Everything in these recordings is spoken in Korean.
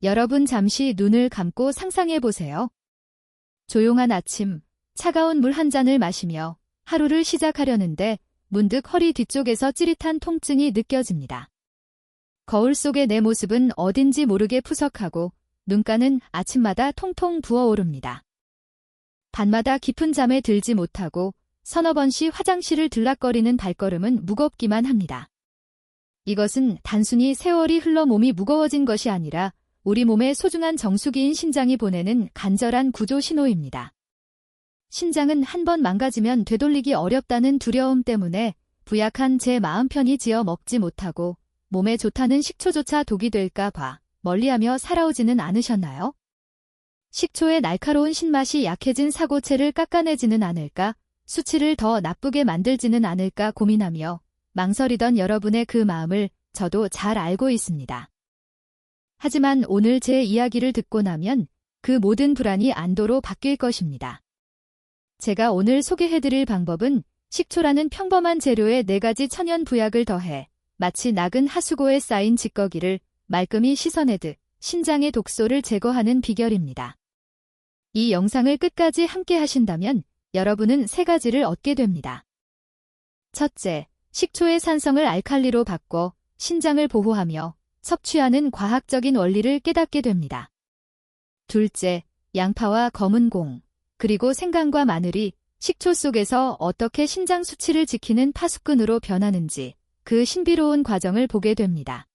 여러분 잠시 눈을 감고 상상해 보세요. 조용한 아침, 차가운 물 한 잔을 마시며 하루를 시작하려는데 문득 허리 뒤쪽에서 찌릿한 통증이 느껴집니다. 거울 속의 내 모습은 어딘지 모르게 푸석하고 눈가는 아침마다 통통 부어오릅니다. 밤마다 깊은 잠에 들지 못하고 서너 번씩 화장실을 들락거리는 발걸음은 무겁기만 합니다. 이것은 단순히 세월이 흘러 몸이 무거워진 것이 아니라 우리 몸의 소중한 정수기인 신장이 보내는 간절한 구조 신호입니다. 신장은 한 번 망가지면 되돌리기 어렵다는 두려움 때문에 부약한 제 마음 편히 지어 먹지 못하고 몸에 좋다는 식초조차 독이 될까 봐 멀리하며 살아오지는 않으셨나요? 식초의 날카로운 신맛이 약해진 사고체를 깎아내지는 않을까, 수치를 더 나쁘게 만들지는 않을까 고민하며 망설이던 여러분의 그 마음을 저도 잘 알고 있습니다. 하지만 오늘 제 이야기를 듣고 나면 그 모든 불안이 안도로 바뀔 것입니다. 제가 오늘 소개해드릴 방법은 식초라는 평범한 재료에 4가지 천연 부약을 더해 마치 nak은 하수구에 쌓인 찌꺼기를 말끔히 씻어내듯 신장의 독소를 제거하는 비결입니다. 이 영상을 끝까지 함께 하신다면 여러분은 3가지를 얻게 됩니다. 첫째, 식초의 산성을 알칼리로 바꿔 신장을 보호하며 섭취하는 과학적인 원리를 깨닫게 됩니다. 둘째, 양파와 검은 공, 그리고 생강과 마늘이 식초 속에서 어떻게 신장 수치를 지키는 파수꾼으로 변하는지 그 신비로운 과정을 보게 됩니다.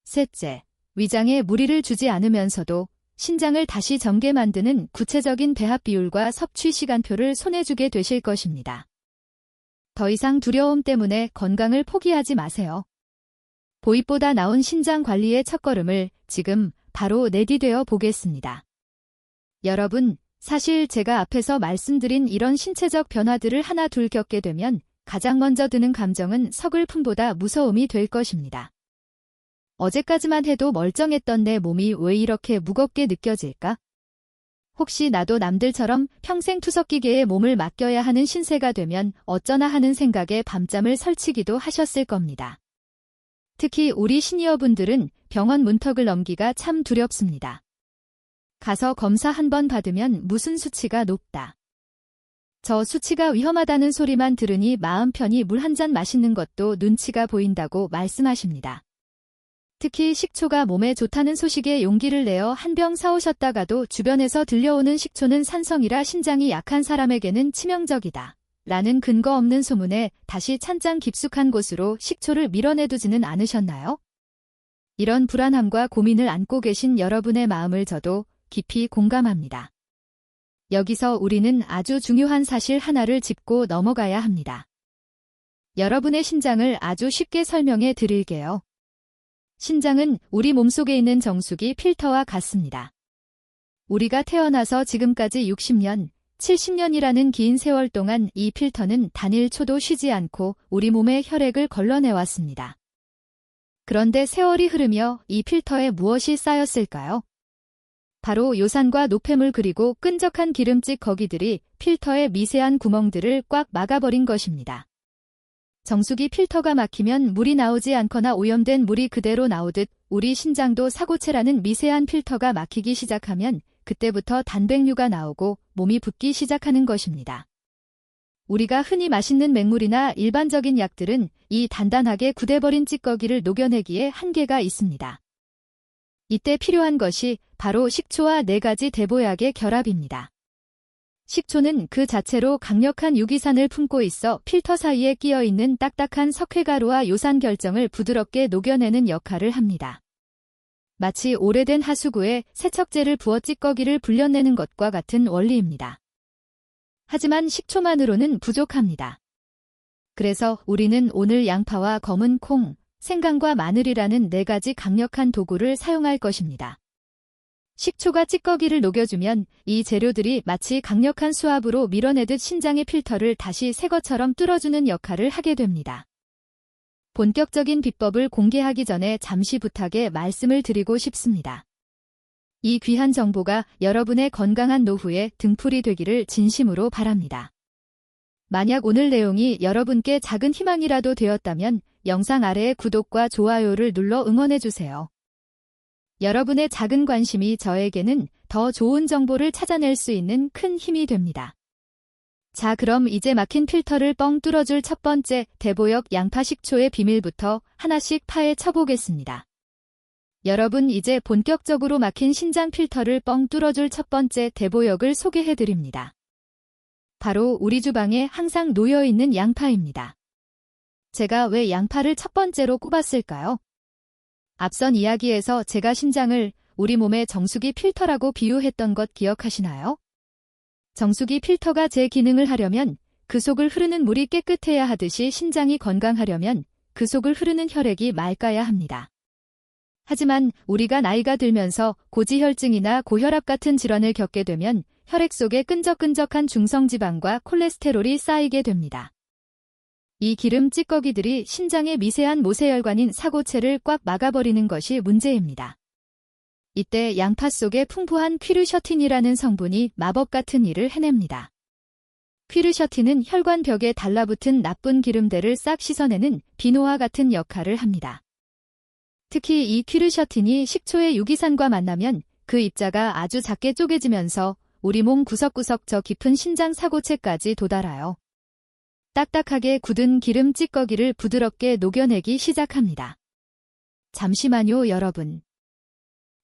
셋째, 위장에 무리를 주지 않으면서도 신장을 다시 젊게 만드는 구체적인 배합 비율과 섭취 시간표를 손에 쥐게 되실 것입니다. 더 이상 두려움 때문에 건강을 포기하지 마세요. 보입보다 나은 신장 관리의 첫걸음을 지금 바로 내디뎌 보겠습니다. 여러분, 사실 제가 앞에서 말씀드린 이런 신체적 변화들을 하나 둘 겪게 되면 가장 먼저 드는 감정은 서글픔보다 무서움이 될 것입니다. 어제까지만 해도 멀쩡했던 내 몸이 왜 이렇게 무겁게 느껴질까? 혹시 나도 남들처럼 평생 투석기계에 몸을 맡겨야 하는 신세가 되면 어쩌나 하는 생각에 밤잠을 설치기도 하셨을 겁니다. 특히 우리 시니어분들은 병원 문턱을 넘기가 참 두렵습니다. 가서 검사 한번 받으면 무슨 수치가 높다. 저 수치가 위험하다는 소리만 들으니 마음 편히 물 한 잔 마시는 것도 눈치가 보인다고 말씀하십니다. 특히 식초가 몸에 좋다는 소식에 용기를 내어 한 병 사오셨다가도 주변에서 들려오는 식초는 산성이라 신장이 약한 사람에게는 치명적이다 라는 근거 없는 소문에 다시 찬장 깊숙한 곳으로 식초를 밀어내두지는 않으셨나요? 이런 불안함과 고민을 안고 계신 여러분의 마음을 저도 깊이 공감합니다. 여기서 우리는 아주 중요한 사실 하나를 짚고 넘어가야 합니다. 여러분의 신장을 아주 쉽게 설명해 드릴게요. 신장은 우리 몸속에 있는 정수기 필터와 같습니다. 우리가 태어나서 지금까지 60년, 70년이라는 긴 세월 동안 이 필터는 단 1초도 쉬지 않고 우리 몸의 혈액을 걸러내왔습니다. 그런데 세월이 흐르며 이 필터에 무엇이 쌓였을까요? 바로 요산과 노폐물 그리고 끈적한 기름집 거기들이 필터의 미세한 구멍들을 꽉 막아버린 것입니다. 정수기 필터가 막히면 물이 나오지 않거나 오염된 물이 그대로 나오듯 우리 신장도 사고체라는 미세한 필터가 막히기 시작하면 그때부터 단백류가 나오고 몸이 붓기 시작하는 것입니다. 우리가 흔히 마시는 맹물이나 일반적인 약들은 이 단단하게 굳어버린 찌꺼기를 녹여내기에 한계가 있습니다. 이때 필요한 것이 바로 식초와 4가지 대보약의 결합입니다. 식초는 그 자체로 강력한 유기산을 품고 있어 필터 사이에 끼어있는 딱딱한 석회가루와 요산 결정을 부드럽게 녹여내는 역할을 합니다. 마치 오래된 하수구에 세척제를 부어 찌꺼기를 불려내는 것과 같은 원리입니다. 하지만 식초만으로는 부족합니다. 그래서 우리는 오늘 양파와 검은 콩, 생강과 마늘이라는 4가지 강력한 도구를 사용할 것입니다. 식초가 찌꺼기를 녹여주면 이 재료들이 마치 강력한 수압으로 밀어내듯 신장의 필터를 다시 새 것처럼 뚫어주는 역할을 하게 됩니다. 본격적인 비법을 공개하기 전에 잠시 부탁의 말씀을 드리고 싶습니다. 이 귀한 정보가 여러분의 건강한 노후에 등불이 되기를 진심으로 바랍니다. 만약 오늘 내용이 여러분께 작은 희망이라도 되었다면 영상 아래의 구독과 좋아요를 눌러 응원해주세요. 여러분의 작은 관심이 저에게는 더 좋은 정보를 찾아낼 수 있는 큰 힘이 됩니다. 자, 그럼 이제 막힌 필터를 뻥 뚫어줄 첫 번째 대보역 양파 식초의 비밀부터 하나씩 파헤쳐 보겠습니다. 여러분, 이제 본격적으로 막힌 신장 필터를 뻥 뚫어줄 첫 번째 대보역을 소개해 드립니다. 바로 우리 주방에 항상 놓여 있는 양파입니다. 제가 왜 양파를 첫 번째로 꼽았을까요? 앞선 이야기에서 제가 신장을 우리 몸의 정수기 필터라고 비유했던 것 기억하시나요? 정수기 필터가 제 기능을 하려면 그 속을 흐르는 물이 깨끗해야 하듯이 신장이 건강하려면 그 속을 흐르는 혈액이 맑아야 합니다. 하지만 우리가 나이가 들면서 고지혈증이나 고혈압 같은 질환을 겪게 되면 혈액 속에 끈적끈적한 중성지방과 콜레스테롤이 쌓이게 됩니다. 이 기름 찌꺼기들이 신장의 미세한 모세혈관인 사고체를 꽉 막아버리는 것이 문제입니다. 이때 양파 속에 풍부한 퀴르셔틴이라는 성분이 마법 같은 일을 해냅니다. 퀴르셔틴은 혈관벽에 달라붙은 나쁜 기름들을 싹 씻어내는 비누와 같은 역할을 합니다. 특히 이 퀴르셔틴이 식초의 유기산과 만나면 그 입자가 아주 작게 쪼개지면서 우리 몸 구석구석 저 깊은 신장 사고체까지 도달하여 딱딱하게 굳은 기름 찌꺼기를 부드럽게 녹여내기 시작합니다. 잠시만요, 여러분.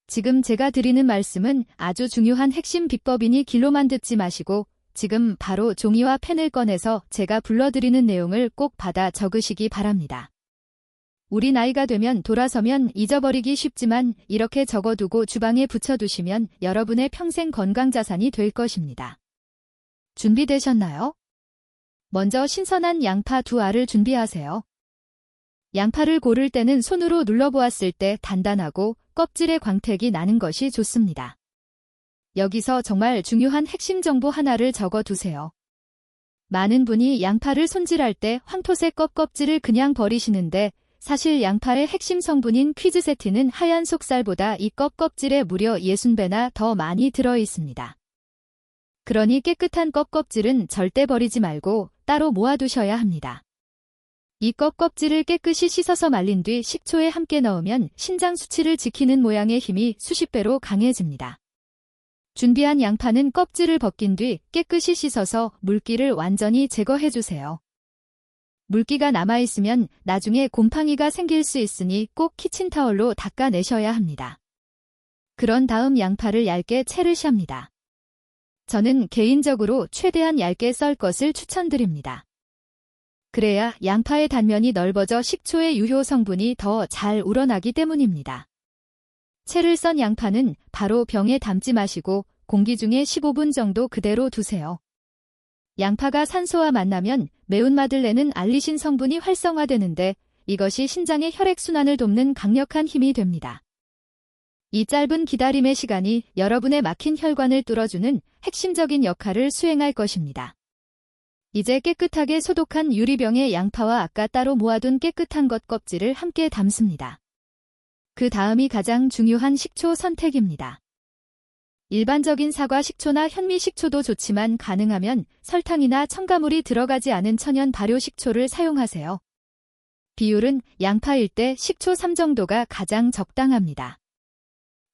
지금 제가 드리는 말씀은 아주 중요한 핵심 비법이니 길로만 듣지 마시고 지금 바로 종이와 펜을 꺼내서 제가 불러드리는 내용을 꼭 받아 적으시기 바랍니다. 우리 나이가 되면 돌아서면 잊어버리기 쉽지만 이렇게 적어두고 주방에 붙여두시면 여러분의 평생 건강자산이 될 것입니다. 준비되셨나요? 먼저 신선한 양파 2알을 준비하세요. 양파를 고를 때는 손으로 눌러보았을 때 단단하고 껍질의 광택이 나는 것이 좋습니다. 여기서 정말 중요한 핵심 정보 하나를 적어두세요. 많은 분이 양파를 손질할 때 황토색 껍질을 그냥 버리시는데 사실 양파의 핵심 성분인 퀴즈세틴은 하얀 속살보다 이 껍질에 무려 60배나 더 많이 들어있습니다. 그러니 깨끗한 껍질은 절대 버리지 말고 따로 모아두셔야 합니다. 이 껍질을 깨끗이 씻어서 말린 뒤 식초에 함께 넣으면 신장 수치를 지키는 모양의 힘이 수십 배로 강해집니다. 준비한 양파는 껍질을 벗긴 뒤 깨끗이 씻어서 물기를 완전히 제거해주세요. 물기가 남아있으면 나중에 곰팡이가 생길 수 있으니 꼭 키친타월로 닦아내셔야 합니다. 그런 다음 양파를 얇게 채를 샵니다. 저는 개인적으로 최대한 얇게 썰 것을 추천드립니다. 그래야 양파의 단면이 넓어져 식초의 유효 성분이 더 잘 우러나기 때문입니다. 채를 썬 양파는 바로 병에 담지 마시고 공기 중에 15분 정도 그대로 두세요. 양파가 산소와 만나면 매운맛을 내는 알리신 성분이 활성화되는데 이것이 신장의 혈액순환을 돕는 강력한 힘이 됩니다. 이 짧은 기다림의 시간이 여러분의 막힌 혈관을 뚫어주는 핵심적인 역할을 수행할 것입니다. 이제 깨끗하게 소독한 유리병에 양파와 아까 따로 모아둔 깨끗한 껍질을 함께 담습니다. 그 다음이 가장 중요한 식초 선택입니다. 일반적인 사과 식초나 현미 식초도 좋지만 가능하면 설탕이나 첨가물이 들어가지 않은 천연 발효 식초를 사용하세요. 비율은 양파 1대 식초 3 정도가 가장 적당합니다.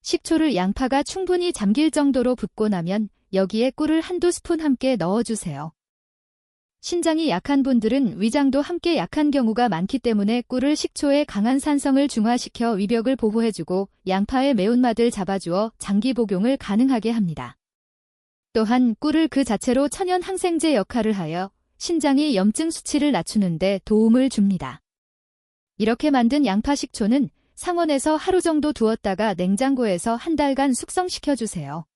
식초를 양파가 충분히 잠길 정도로 붓고 나면 여기에 꿀을 한두 스푼 함께 넣어주세요. 신장이 약한 분들은 위장도 함께 약한 경우가 많기 때문에 꿀을 식초의 강한 산성을 중화시켜 위벽을 보호해주고 양파의 매운맛을 잡아주어 장기 복용을 가능하게 합니다. 또한 꿀을 그 자체로 천연 항생제 역할을 하여 신장의 염증 수치를 낮추는 데 도움을 줍니다. 이렇게 만든 양파 식초는 상온에서 하루 정도 두었다가 냉장고에서 한 달간 숙성시켜주세요.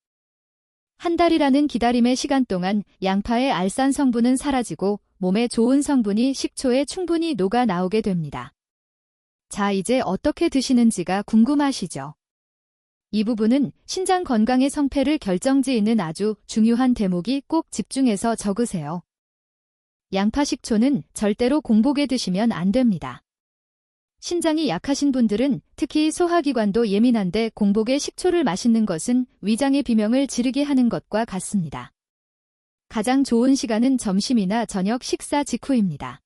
한 달이라는 기다림의 시간 동안 양파의 알산 성분은 사라지고 몸에 좋은 성분이 식초에 충분히 녹아 나오게 됩니다. 자, 이제 어떻게 드시는지가 궁금하시죠? 이 부분은 신장 건강의 성패를 결정지으는 아주 중요한 대목이 꼭 집중해서 적으세요. 양파 식초는 절대로 공복에 드시면 안 됩니다. 신장이 약하신 분들은 특히 소화기관도 예민한데 공복에 식초를 마시는 것은 위장의 비명을 지르게 하는 것과 같습니다. 가장 좋은 시간은 점심이나 저녁 식사 직후입니다.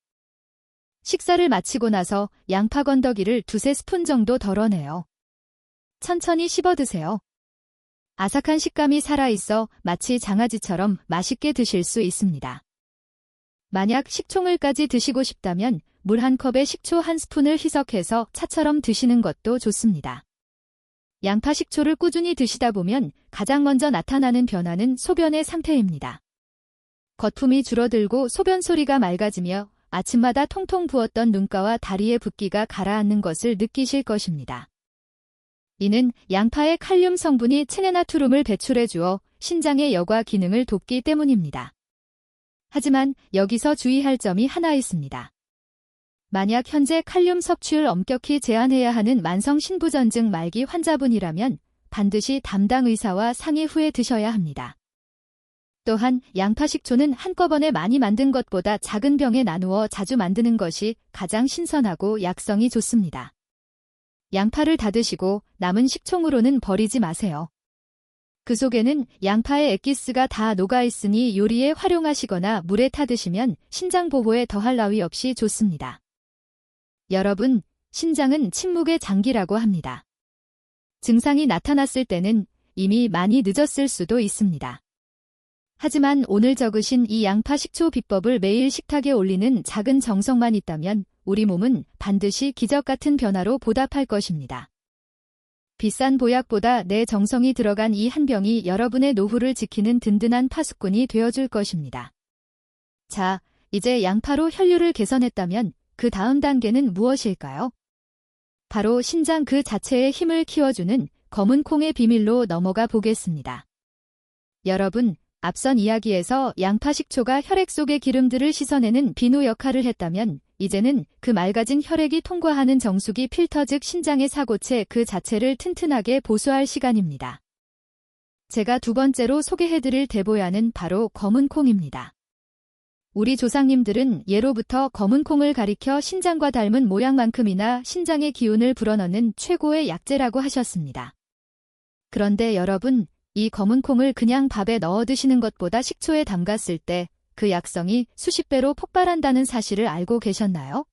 식사를 마치고 나서 양파 건더기를 2-3스푼 정도 덜어내요. 천천히 씹어 드세요. 아삭한 식감이 살아있어 마치 장아찌처럼 맛있게 드실 수 있습니다. 만약 식초물까지 드시고 싶다면 물 한 컵에 식초 한 스푼을 희석해서 차처럼 드시는 것도 좋습니다. 양파 식초를 꾸준히 드시다 보면 가장 먼저 나타나는 변화는 소변의 상태입니다. 거품이 줄어들고 소변 소리가 맑아지며 아침마다 통통 부었던 눈가와 다리의 붓기가 가라앉는 것을 느끼실 것입니다. 이는 양파의 칼륨 성분이 체내나트륨을 배출해 주어 신장의 여과 기능을 돕기 때문입니다. 하지만 여기서 주의할 점이 하나 있습니다. 만약 현재 칼륨 섭취를 엄격히 제한해야 하는 만성 신부전증 말기 환자분이라면 반드시 담당 의사와 상의 후에 드셔야 합니다. 또한 양파 식초는 한꺼번에 많이 만든 것보다 작은 병에 나누어 자주 만드는 것이 가장 신선하고 약성이 좋습니다. 양파를 다 드시고 남은 식초물로는 버리지 마세요. 그 속에는 양파의 엑기스가 다 녹아있으니 요리에 활용하시거나 물에 타 드시면 신장 보호에 더할 나위 없이 좋습니다. 여러분, 신장은 침묵의 장기라고 합니다. 증상이 나타났을 때는 이미 많이 늦었을 수도 있습니다. 하지만 오늘 적으신 이 양파 식초 비법을 매일 식탁에 올리는 작은 정성만 있다면 우리 몸은 반드시 기적 같은 변화로 보답할 것입니다. 비싼 보약보다 내 정성이 들어간 이 한 병이 여러분의 노후를 지키는 든든한 파수꾼이 되어줄 것입니다. 자, 이제 양파로 혈류를 개선했다면 그 다음 단계는 무엇일까요? 바로 신장 그 자체의 힘을 키워주는 검은 콩의 비밀로 넘어가 보겠습니다. 여러분, 앞선 이야기에서 양파 식초가 혈액 속의 기름들을 씻어내는 비누 역할을 했다면 이제는 그 맑아진 혈액이 통과하는 정수기 필터 즉 신장의 사고체 그 자체를 튼튼하게 보수할 시간입니다. 제가 두 번째로 소개해드릴 대보야는 바로 검은 콩입니다. 우리 조상님들은 예로부터 검은 콩을 가리켜 신장과 닮은 모양만큼이나 신장의 기운을 불어넣는 최고의 약재라고 하셨습니다. 그런데 여러분, 이 검은 콩을 그냥 밥에 넣어 드시는 것보다 식초에 담갔을 때 그 약성이 수십 배로 폭발한다는 사실을 알고 계셨나요?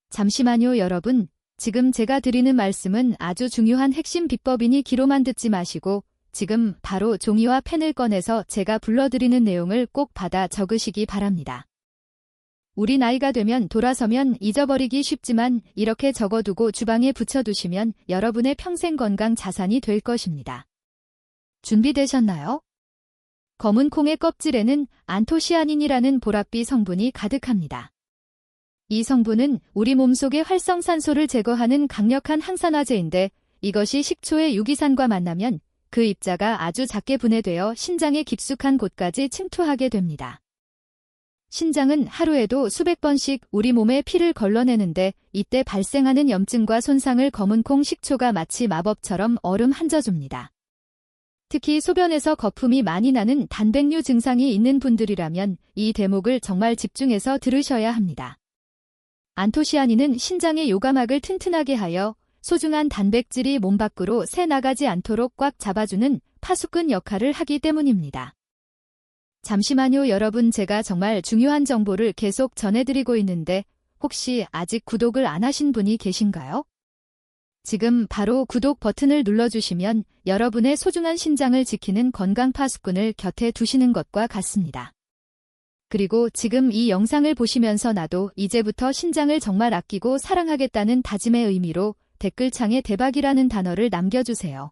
잠시만요, 여러분. 지금 제가 드리는 말씀은 아주 중요한 핵심 비법이니 귀로만 듣지 마시고 지금 바로 종이와 펜을 꺼내서 제가 불러드리는 내용을 꼭 받아 적으시기 바랍니다. 우리 나이가 되면 돌아서면 잊어버리기 쉽지만 이렇게 적어두고 주방에 붙여두시면 여러분의 평생 건강 자산이 될 것입니다. 준비되셨나요? 검은 콩의 껍질에는 안토시아닌이라는 보랏빛 성분이 가득합니다. 이 성분은 우리 몸속의 활성산소를 제거하는 강력한 항산화제인데 이것이 식초의 유기산과 만나면 그 입자가 아주 작게 분해되어 신장의 깊숙한 곳까지 침투하게 됩니다. 신장은 하루에도 수백 번씩 우리 몸에 피를 걸러내는데 이때 발생하는 염증과 손상을 검은 콩 식초가 마치 마법처럼 어루만져줍니다. 특히 소변에서 거품이 많이 나는 단백뇨 증상이 있는 분들이라면 이 대목을 정말 집중해서 들으셔야 합니다. 안토시아닌은 신장의 요감막을 튼튼하게 하여 소중한 단백질이 몸 밖으로 새 나가지 않도록 꽉 잡아주는 파수꾼 역할을 하기 때문입니다. 잠시만요, 여러분. 제가 정말 중요한 정보를 계속 전해드리고 있는데 혹시 아직 구독을 안 하신 분이 계신가요? 지금 바로 구독 버튼을 눌러주시면 여러분의 소중한 신장을 지키는 건강 파수꾼을 곁에 두시는 것과 같습니다. 그리고 지금 이 영상을 보시면서 나도 이제부터 신장을 정말 아끼고 사랑하겠다는 다짐의 의미로 댓글창에 대박이라는 단어를 남겨주세요.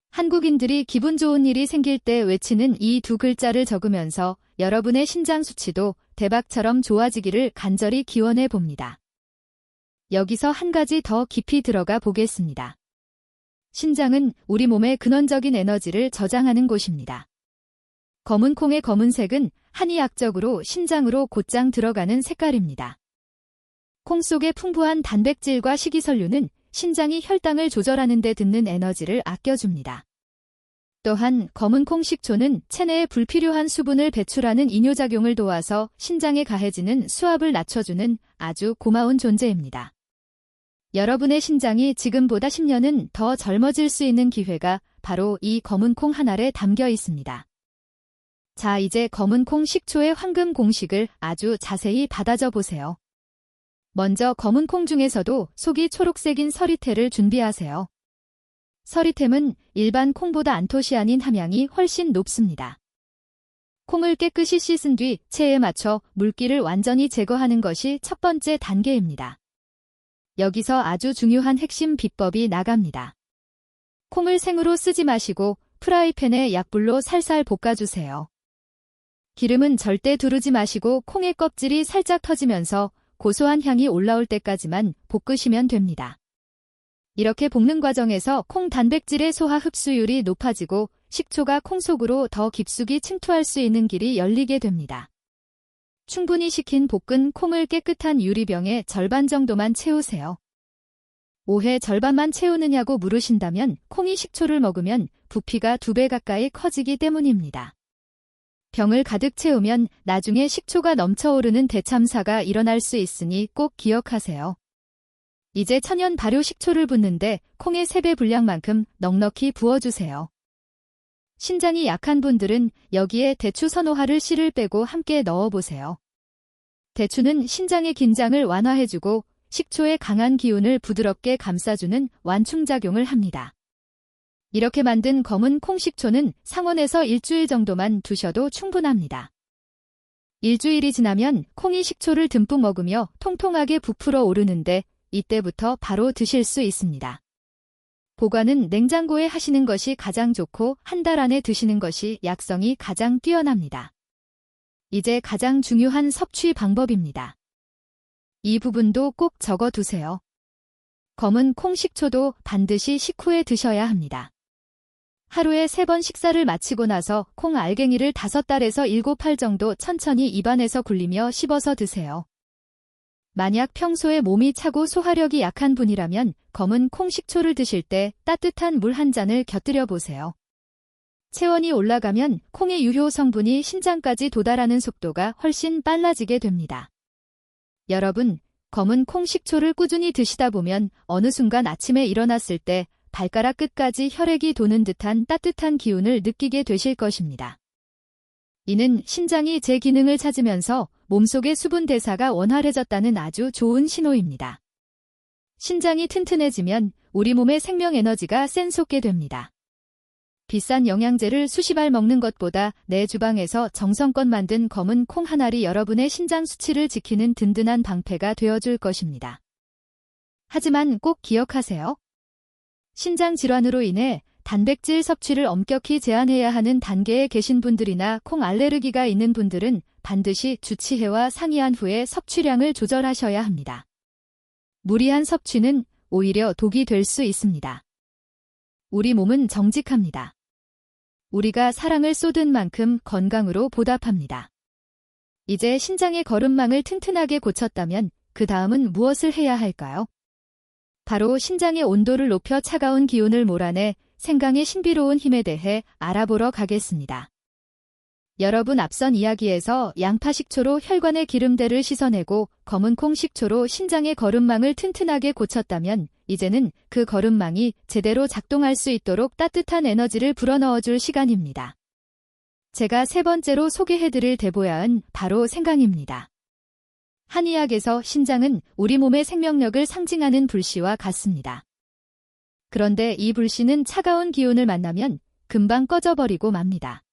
한국인들이 기분 좋은 일이 생길 때 외치는 이 두 글자를 적으면서 여러분의 신장 수치도 대박처럼 좋아지기를 간절히 기원해 봅니다. 여기서 한 가지 더 깊이 들어가 보겠습니다. 신장은 우리 몸의 근원적인 에너지를 저장하는 곳입니다. 검은 콩의 검은색은 한의학적으로 신장으로 곧장 들어가는 색깔입니다. 콩 속의 풍부한 단백질과 식이섬유는 신장이 혈당을 조절하는 데 듣는 에너지를 아껴줍니다. 또한 검은 콩 식초는 체내에 불필요한 수분을 배출하는 이뇨작용을 도와서 신장에 가해지는 수압을 낮춰주는 아주 고마운 존재입니다. 여러분의 신장이 지금보다 10년은 더 젊어질 수 있는 기회가 바로 이 검은 콩 한 알에 담겨 있습니다. 자, 이제 검은 콩 식초의 황금 공식을 아주 자세히 받아줘 보세요. 먼저 검은 콩 중에서도 속이 초록색인 서리태를 준비하세요. 서리템은 일반 콩보다 안토시아닌 함량이 훨씬 높습니다. 콩을 깨끗이 씻은 뒤 체에 맞춰 물기를 완전히 제거하는 것이 첫 번째 단계입니다. 여기서 아주 중요한 핵심 비법이 나갑니다. 콩을 생으로 쓰지 마시고 프라이팬에 약불로 살살 볶아주세요. 기름은 절대 두르지 마시고 콩의 껍질이 살짝 터지면서 고소한 향이 올라올 때까지만 볶으시면 됩니다. 이렇게 볶는 과정에서 콩 단백질의 소화 흡수율이 높아지고 식초가 콩 속으로 더 깊숙이 침투할 수 있는 길이 열리게 됩니다. 충분히 식힌 볶은 콩을 깨끗한 유리병에 절반 정도만 채우세요. 왜 절반만 채우느냐고 물으신다면 콩이 식초를 먹으면 부피가 2배 가까이 커지기 때문입니다. 병을 가득 채우면 나중에 식초가 넘쳐오르는 대참사가 일어날 수 있으니 꼭 기억하세요. 이제 천연 발효 식초를 붓는데 콩의 3배 분량만큼 넉넉히 부어주세요. 신장이 약한 분들은 여기에 대추 서노하를 씨를 빼고 함께 넣어보세요. 대추는 신장의 긴장을 완화해주고 식초의 강한 기운을 부드럽게 감싸주는 완충작용을 합니다. 이렇게 만든 검은 콩식초는 상온에서 일주일 정도만 두셔도 충분합니다. 일주일이 지나면 콩이 식초를 듬뿍 먹으며 통통하게 부풀어 오르는데 이때부터 바로 드실 수 있습니다. 보관은 냉장고에 하시는 것이 가장 좋고 한 달 안에 드시는 것이 약성이 가장 뛰어납니다. 이제 가장 중요한 섭취 방법입니다. 이 부분도 꼭 적어두세요. 검은 콩식초도 반드시 식후에 드셔야 합니다. 하루에 3번 식사를 마치고 나서 콩 알갱이를 5달에서 7알 정도 천천히 입안에서 굴리며 씹어서 드세요. 만약 평소에 몸이 차고 소화력이 약한 분이라면 검은 콩식초를 드실 때 따뜻한 물 한 잔을 곁들여 보세요. 체온이 올라가면 콩의 유효 성분이 신장까지 도달하는 속도가 훨씬 빨라지게 됩니다. 여러분, 검은 콩식초를 꾸준히 드시다 보면 어느 순간 아침에 일어났을 때 발가락 끝까지 혈액이 도는 듯한 따뜻한 기운을 느끼게 되실 것입니다. 이는 신장이 제 기능을 찾으면서 몸속의 수분 대사가 원활해졌다는 아주 좋은 신호입니다. 신장이 튼튼해지면 우리 몸의 생명 에너지가 센솟게 됩니다. 비싼 영양제를 수십 알 먹는 것보다 내 주방에서 정성껏 만든 검은 콩 한 알이 여러분의 신장 수치를 지키는 든든한 방패가 되어줄 것입니다. 하지만 꼭 기억하세요. 신장 질환으로 인해 단백질 섭취를 엄격히 제한해야 하는 단계에 계신 분들이나 콩 알레르기가 있는 분들은 반드시 주치의와 상의한 후에 섭취량을 조절하셔야 합니다. 무리한 섭취는 오히려 독이 될 수 있습니다. 우리 몸은 정직합니다. 우리가 사랑을 쏟은 만큼 건강으로 보답합니다. 이제 신장의 거름망을 튼튼하게 고쳤다면 그 다음은 무엇을 해야 할까요? 바로 신장의 온도를 높여 차가운 기운을 몰아내 생강의 신비로운 힘에 대해 알아보러 가겠습니다. 여러분, 앞선 이야기에서 양파 식초로 혈관의 기름때를 씻어내고 검은 콩 식초로 신장의 거름망을 튼튼하게 고쳤다면 이제는 그 거름망이 제대로 작동할 수 있도록 따뜻한 에너지를 불어넣어줄 시간입니다. 제가 3번째로 소개해드릴 대보야은 바로 생강입니다. 한의학에서 신장은 우리 몸의 생명력을 상징하는 불씨와 같습니다. 그런데 이 불씨는 차가운 기운을 만나면 금방 꺼져버리고 맙니다.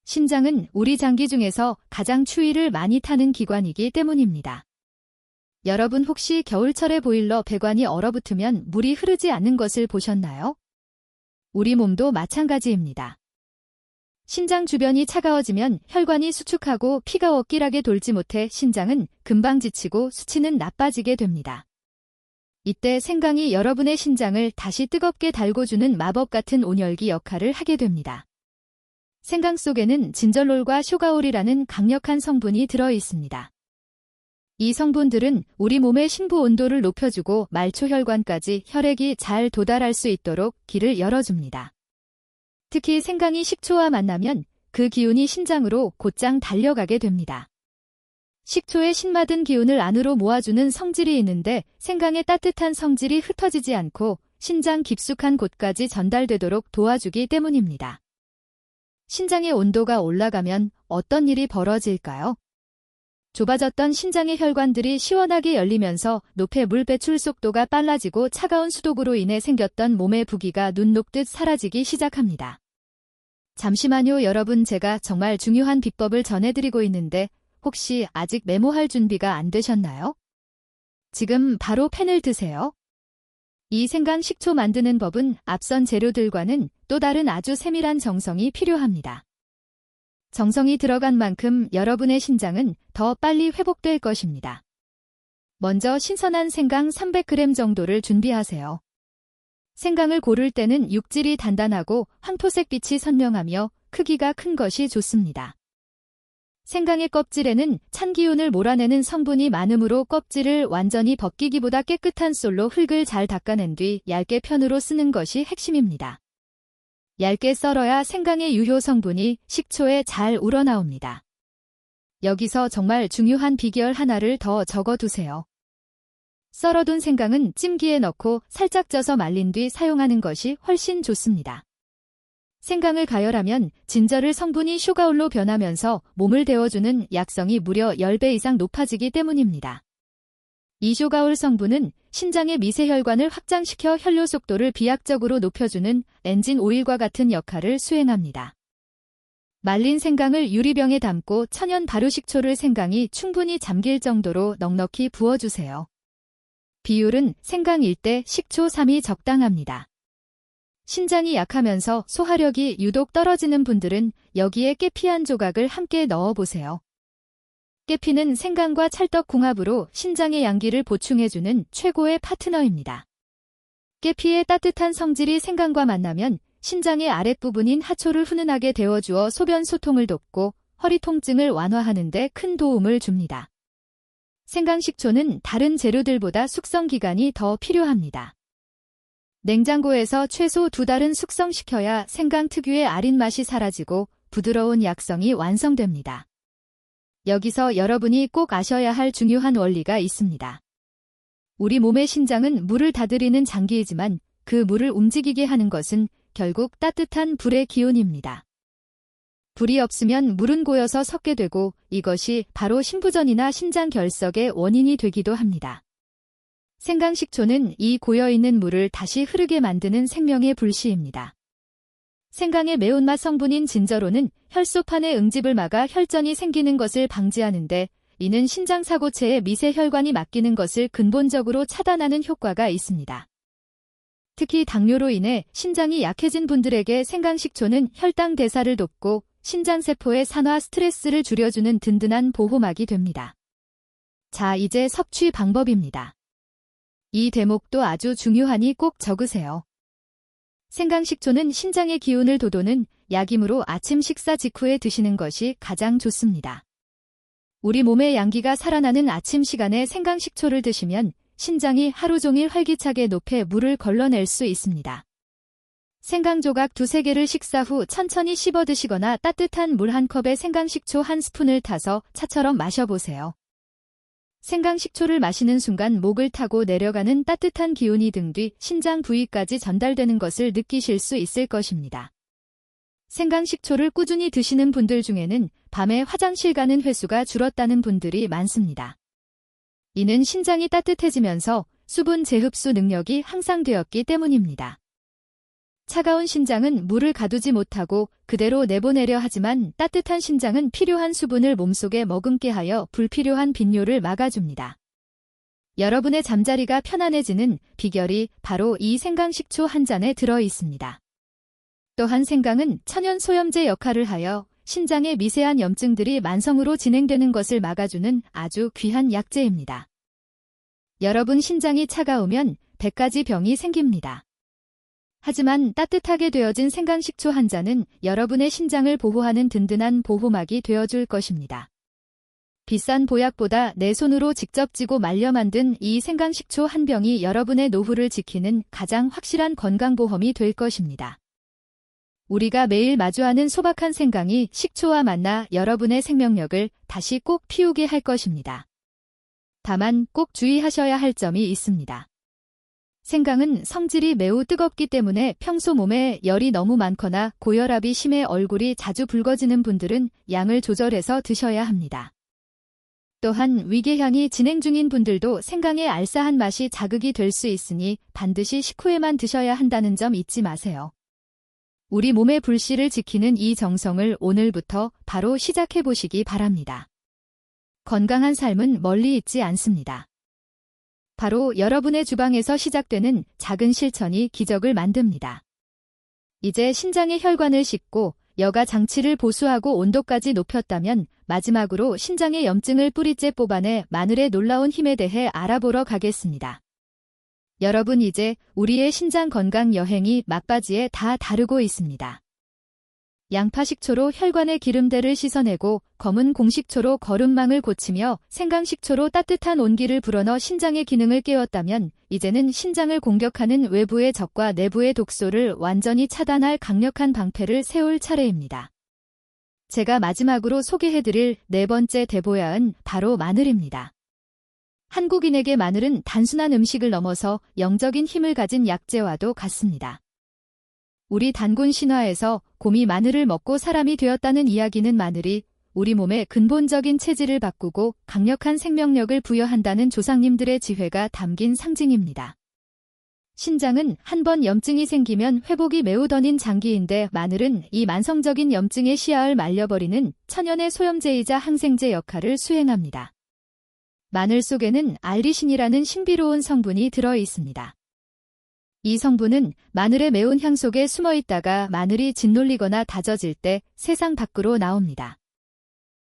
신장은 우리 장기 중에서 가장 추위를 많이 타는 기관이기 때문입니다. 여러분, 혹시 겨울철에 보일러 배관이 얼어붙으면 물이 흐르지 않는 것을 보셨나요? 우리 몸도 마찬가지입니다. 신장 주변이 차가워지면 혈관이 수축하고 피가 억길하게 돌지 못해 신장은 금방 지치고 수치는 나빠지게 됩니다. 이때 생강이 여러분의 신장을 다시 뜨겁게 달궈주는 마법 같은 온열기 역할을 하게 됩니다. 생강 속에는 진절롤과 쇼가올이라는 강력한 성분이 들어 있습니다. 이 성분들은 우리 몸의 신부 온도를 높여주고 말초혈관까지 혈액이 잘 도달할 수 있도록 길을 열어줍니다. 특히 생강이 식초와 만나면 그 기운이 신장으로 곧장 달려가게 됩니다. 식초의 신맞은 기운을 안으로 모아주는 성질이 있는데 생강의 따뜻한 성질이 흩어지지 않고 신장 깊숙한 곳까지 전달되도록 도와주기 때문입니다. 신장의 온도가 올라가면 어떤 일이 벌어질까요? 좁아졌던 신장의 혈관들이 시원하게 열리면서 뇌 물 배출 속도가 빨라지고 차가운 수독으로 인해 생겼던 몸의 부기가 눈 녹듯 사라지기 시작합니다. 잠시만요 여러분, 제가 정말 중요한 비법을 전해드리고 있는데 혹시 아직 메모할 준비가 안 되셨나요? 지금 바로 펜을 드세요. 이 생강식초 만드는 법은 앞선 재료들과는 또 다른 아주 세밀한 정성이 필요합니다. 정성이 들어간 만큼 여러분의 신장은 더 빨리 회복될 것입니다. 먼저 신선한 생강 300g 정도를 준비하세요. 생강을 고를 때는 육질이 단단하고 황토색빛이 선명하며 크기가 큰 것이 좋습니다. 생강의 껍질에는 찬 기운을 몰아내는 성분이 많으므로 껍질을 완전히 벗기기보다 깨끗한 솔로 흙을 잘 닦아낸 뒤 얇게 편으로 쓰는 것이 핵심입니다. 얇게 썰어야 생강의 유효 성분이 식초에 잘 우러나옵니다. 여기서 정말 중요한 비결 하나를 더 적어두세요. 썰어둔 생강은 찜기에 넣고 살짝 쪄서 말린 뒤 사용하는 것이 훨씬 좋습니다. 생강을 가열하면 진저릴 성분이 슈가올로 변하면서 몸을 데워주는 약성이 무려 10배 이상 높아지기 때문입니다. 이 슈가올 성분은 신장의 미세혈관을 확장시켜 혈류 속도를 비약적으로 높여주는 엔진 오일과 같은 역할을 수행합니다. 말린 생강을 유리병에 담고 천연 발효식초를 생강이 충분히 잠길 정도로 넉넉히 부어주세요. 비율은 생강 1대 식초 3이 적당합니다. 신장이 약하면서 소화력이 유독 떨어지는 분들은 여기에 깨피 한 조각을 함께 넣어보세요. 깨피는 생강과 찰떡 궁합으로 신장의 양기를 보충해주는 최고의 파트너입니다. 깨피의 따뜻한 성질이 생강과 만나면 신장의 아랫부분인 하초를 훈훈하게 데워주어 소변 소통을 돕고 허리 통증을 완화하는 데 큰 도움을 줍니다. 생강식초는 다른 재료들보다 숙성 기간이 더 필요합니다. 냉장고에서 최소 2달은 숙성시켜야 생강 특유의 아린 맛이 사라지고 부드러운 약성이 완성됩니다. 여기서 여러분이 꼭 아셔야 할 중요한 원리가 있습니다. 우리 몸의 신장은 물을 다스리는 장기이지만 그 물을 움직이게 하는 것은 결국 따뜻한 불의 기운입니다. 불이 없으면 물은 고여서 섞게 되고 이것이 바로 신부전이나 신장 결석의 원인이 되기도 합니다. 생강식초는 이 고여있는 물을 다시 흐르게 만드는 생명의 불씨입니다. 생강의 매운맛 성분인 진저로는 혈소판의 응집을 막아 혈전이 생기는 것을 방지하는데 이는 신장사고체의 미세혈관이 막히는 것을 근본적으로 차단하는 효과가 있습니다. 특히 당뇨로 인해 신장이 약해진 분들에게 생강식초는 혈당 대사를 돕고 신장세포의 산화 스트레스를 줄여주는 든든한 보호막이 됩니다. 자, 이제 섭취 방법입니다. 이 대목도 아주 중요하니 꼭 적으세요. 생강식초는 신장의 기운을 돋우는 약이므로 아침 식사 직후에 드시는 것이 가장 좋습니다. 우리 몸의 양기가 살아나는 아침 시간에 생강식초를 드시면 신장이 하루 종일 활기차게 뇌에 물을 걸러낼 수 있습니다. 생강 조각 2-3개를 식사 후 천천히 씹어 드시거나 따뜻한 물 1컵에 생강식초 1스푼을 타서 차처럼 마셔보세요. 생강식초를 마시는 순간 목을 타고 내려가는 따뜻한 기운이 등 뒤 신장 부위까지 전달되는 것을 느끼실 수 있을 것입니다. 생강식초를 꾸준히 드시는 분들 중에는 밤에 화장실 가는 횟수가 줄었다는 분들이 많습니다. 이는 신장이 따뜻해지면서 수분 재흡수 능력이 향상되었기 때문입니다. 차가운 신장은 물을 가두지 못하고 그대로 내보내려 하지만 따뜻한 신장은 필요한 수분을 몸속에 머금게 하여 불필요한 빈뇨를 막아줍니다. 여러분의 잠자리가 편안해지는 비결이 바로 이 생강식초 한 잔에 들어 있습니다. 또한 생강은 천연 소염제 역할을 하여 신장의 미세한 염증들이 만성으로 진행되는 것을 막아주는 아주 귀한 약재입니다. 여러분 신장이 차가우면 100가지 병이 생깁니다. 하지만 따뜻하게 되어진 생강식초 한 잔은 여러분의 신장을 보호하는 든든한 보호막이 되어줄 것입니다. 비싼 보약보다 내 손으로 직접 찌고 말려 만든 이 생강식초 한 병이 여러분의 노후를 지키는 가장 확실한 건강보험이 될 것입니다. 우리가 매일 마주하는 소박한 생강이 식초와 만나 여러분의 생명력을 다시 꼭 피우게 할 것입니다. 다만 꼭 주의하셔야 할 점이 있습니다. 생강은 성질이 매우 뜨겁기 때문에 평소 몸에 열이 너무 많거나 고혈압이 심해 얼굴이 자주 붉어지는 분들은 양을 조절해서 드셔야 합니다. 또한 위궤양이 진행 중인 분들도 생강의 알싸한 맛이 자극이 될 수 있으니 반드시 식후에만 드셔야 한다는 점 잊지 마세요. 우리 몸의 불씨를 지키는 이 정성을 오늘부터 바로 시작해 보시기 바랍니다. 건강한 삶은 멀리 있지 않습니다. 바로 여러분의 주방에서 시작되는 작은 실천이 기적을 만듭니다. 이제 신장의 혈관을 씻고 여가 장치를 보수하고 온도까지 높였다면 마지막으로 신장의 염증을 뿌리째 뽑아내 마늘의 놀라운 힘에 대해 알아보러 가겠습니다. 여러분, 이제 우리의 신장 건강 여행이 막바지에 다 다루고 있습니다. 양파 식초로 혈관의 기름때를 씻어내고 검은 공식초로 거름망을 고치며 생강식초로 따뜻한 온기를 불어넣어 신장의 기능을 깨웠다면 이제는 신장을 공격하는 외부의 적과 내부의 독소를 완전히 차단할 강력한 방패를 세울 차례입니다. 제가 마지막으로 소개해드릴 네 번째 대보약은 바로 마늘입니다. 한국인에게 마늘은 단순한 음식을 넘어서 영적인 힘을 가진 약재와도 같습니다. 우리 단군 신화에서 곰이 마늘을 먹고 사람이 되었다는 이야기는 마늘이 우리 몸의 근본적인 체질을 바꾸고 강력한 생명력을 부여한다는 조상님들의 지혜가 담긴 상징입니다. 신장은 한 번 염증이 생기면 회복이 매우 더딘 장기인데 마늘은 이 만성적인 염증의 씨앗을 말려버리는 천연의 소염제이자 항생제 역할을 수행합니다. 마늘 속에는 알리신이라는 신비로운 성분이 들어 있습니다. 이 성분은 마늘의 매운 향 속에 숨어 있다가 마늘이 짓눌리거나 다져질 때 세상 밖으로 나옵니다.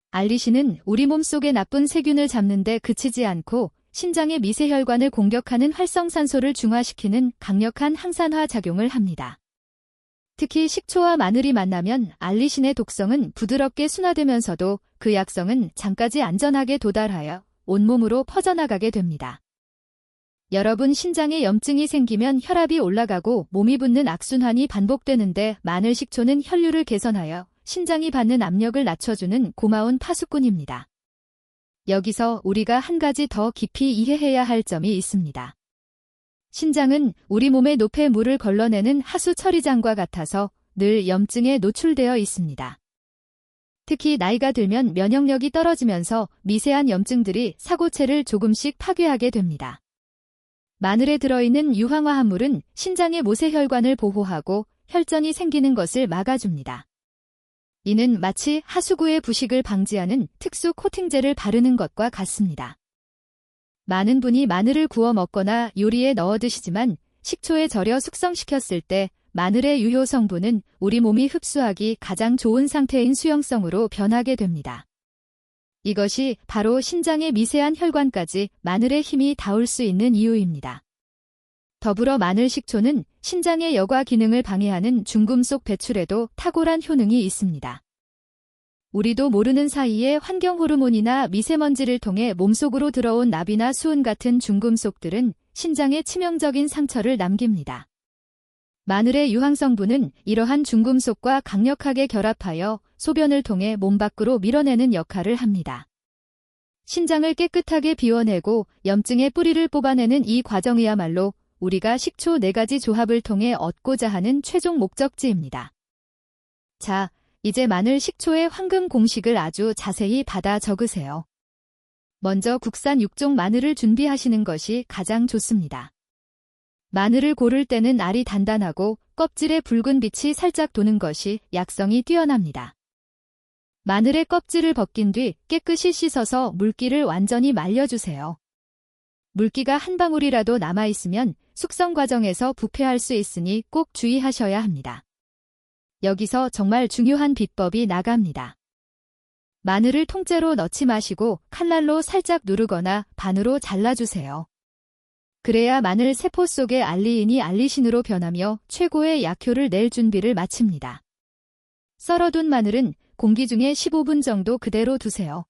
알리신은 우리 몸 속의 나쁜 세균을 잡는 데 그치지 않고 신장의 미세혈관을 공격하는 활성산소를 중화시키는 강력한 항산화 작용을 합니다. 특히 식초와 마늘이 만나면 알리신의 독성은 부드럽게 순화되면서도 그 약성은 장까지 안전하게 도달하여 온몸으로 퍼져나가게 됩니다. 여러분, 신장에 염증이 생기면 혈압이 올라가고 몸이 붓는 악순환이 반복되는데 마늘 식초는 혈류를 개선하여 신장이 받는 압력을 낮춰주는 고마운 파수꾼입니다. 여기서 우리가 한 가지 더 깊이 이해해야 할 점이 있습니다. 신장은 우리 몸의 노폐 물을 걸러내는 하수 처리장과 같아서 늘 염증에 노출되어 있습니다. 특히 나이가 들면 면역력이 떨어지면서 미세한 염증들이 사고체를 조금씩 파괴하게 됩니다. 마늘에 들어있는 유황화합물은 신장의 모세혈관을 보호하고 혈전이 생기는 것을 막아줍니다. 이는 마치 하수구의 부식을 방지하는 특수 코팅제를 바르는 것과 같습니다. 많은 분이 마늘을 구워 먹거나 요리에 넣어 드시지만 식초에 절여 숙성시켰을 때 마늘의 유효 성분은 우리 몸이 흡수하기 가장 좋은 상태인 수용성으로 변하게 됩니다. 이것이 바로 신장의 미세한 혈관까지 마늘의 힘이 닿을 수 있는 이유입니다. 더불어 마늘 식초는 신장의 여과 기능을 방해하는 중금속 배출에도 탁월한 효능이 있습니다. 우리도 모르는 사이에 환경 호르몬이나 미세먼지를 통해 몸속으로 들어온 납이나 수은 같은 중금속들은 신장에 치명적인 상처를 남깁니다. 마늘의 유황 성분은 이러한 중금속과 강력하게 결합하여 소변을 통해 몸 밖으로 밀어내는 역할을 합니다. 신장을 깨끗하게 비워내고 염증의 뿌리를 뽑아내는 이 과정이야말로 우리가 식초 4가지 조합을 통해 얻고자 하는 최종 목적지입니다. 자, 이제 마늘 식초의 황금 공식을 아주 자세히 받아 적으세요. 먼저 국산 육종 마늘을 준비하시는 것이 가장 좋습니다. 마늘을 고를 때는 알이 단단하고 껍질에 붉은 빛이 살짝 도는 것이 약성이 뛰어납니다. 마늘의 껍질을 벗긴 뒤 깨끗이 씻어서 물기를 완전히 말려주세요. 물기가 한 방울이라도 남아있으면 숙성 과정에서 부패할 수 있으니 꼭 주의하셔야 합니다. 여기서 정말 중요한 비법이 나갑니다. 마늘을 통째로 넣지 마시고 칼날로 살짝 누르거나 반으로 잘라주세요. 그래야 마늘 세포 속의 알리인이 알리신으로 변하며 최고의 약효를 낼 준비를 마칩니다. 썰어둔 마늘은 공기 중에 15분 정도 그대로 두세요.